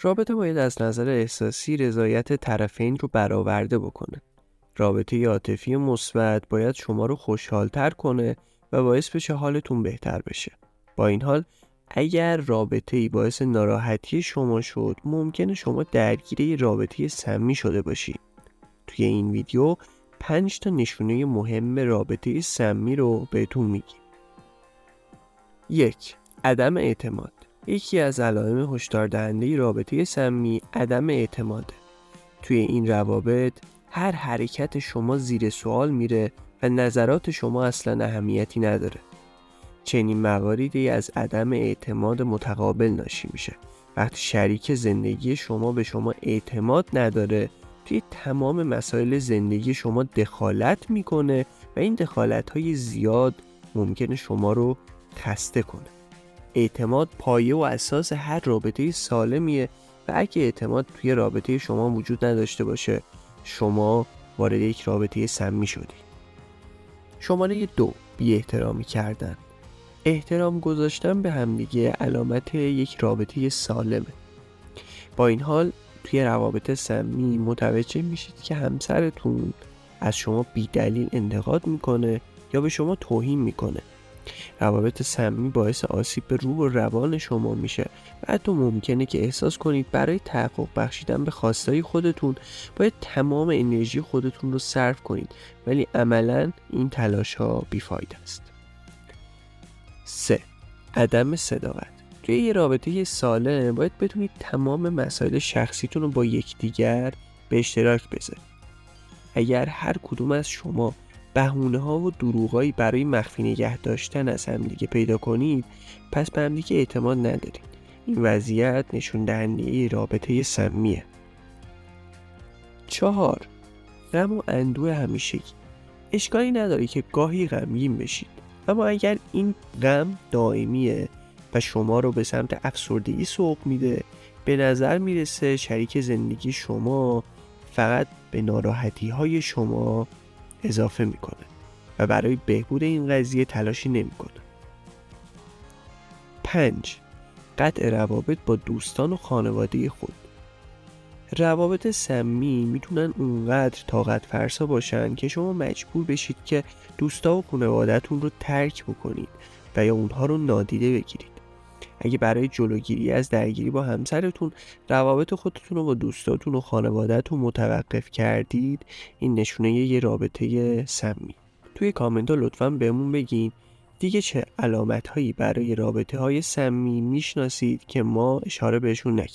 رابطه باید از نظر احساسی رضایت طرفین رو برآورده بکنه. رابطه عاطفی مثبت باید شما رو خوشحال‌تر کنه و باعث بشه حالتون بهتر بشه. با این حال اگر رابطه‌ای باعث ناراحتی شما شد، ممکنه شما درگیر یه رابطه سمی شده باشید. توی این ویدیو 5 تا نشونه مهم رابطه سمی رو بهتون میگیم. 1. عدم اعتماد. یکی از علائم هشدار دهنده رابطه سمی عدم اعتماده. توی این روابط هر حرکت شما زیر سوال میره و نظرات شما اصلا اهمیتی نداره. چنین مواردی از عدم اعتماد متقابل ناشی میشه. وقتی شریک زندگی شما به شما اعتماد نداره، توی تمام مسائل زندگی شما دخالت میکنه و این دخالت‌های زیاد ممکنه شما رو خسته کنه. اعتماد پایه و اساس هر رابطه سالمیه و اگه اعتماد توی رابطه شما وجود نداشته باشه، شما وارد یک رابطه سمی شدی. شماره 2. بی احترامی کردن. احترام گذاشتن به همدیگه علامت یک رابطه سالمه. با این حال توی روابط سمی متوجه میشید که همسرتون از شما بی دلیل انتقاد میکنه یا به شما توهین میکنه. روابط سمی باعث آسیب به روح و روان شما میشه و حتی ممکنه که احساس کنید برای تحقق بخشیدن به خواستهای خودتون باید تمام انرژی خودتون رو صرف کنید، ولی عملاً این تلاش ها بیفایده است. 3. عدم صداقت. توی یه رابطه سالم باید بتونید تمام مسائل شخصیتون رو با یکدیگر به اشتراک بذارید. اگر هر کدوم از شما بهونه‌ها و دروغایی برای مخفی نگه داشتن از همدیگه پیدا کنید، پس به همدیگه اعتماد ندارید. این وضعیت نشون دهنده رابطه سمیه. 4. غم و اندوه همیشگی. اشکالی نداره که گاهی غمگین بشید، اما اگر این غم دائمیه و شما رو به سمت افسردگی سوق میده، به نظر میرسه شریک زندگی شما فقط به ناراحتی های شما اضافه میکنه و برای بهبود این قضیه تلاشی نمیکنه. 5. قطع روابط با دوستان و خانواده خود. روابط سمی میتونن اونقدر طاقت فرسا باشن که شما مجبور بشید که دوستا و خانواده‌تون رو ترک بکنید و یا اونها رو نادیده بگیرید. اگه برای جلوگیری از درگیری با همسرتون روابط خودتون رو با دوستاتون و خانواده‌تون متوقف کردید، این نشونه یه رابطه سمی. توی کامنت ها لطفاً بهمون بگین دیگه چه علامت هایی برای رابطه های سمی میشناسید که ما اشاره بهشون نکردیم.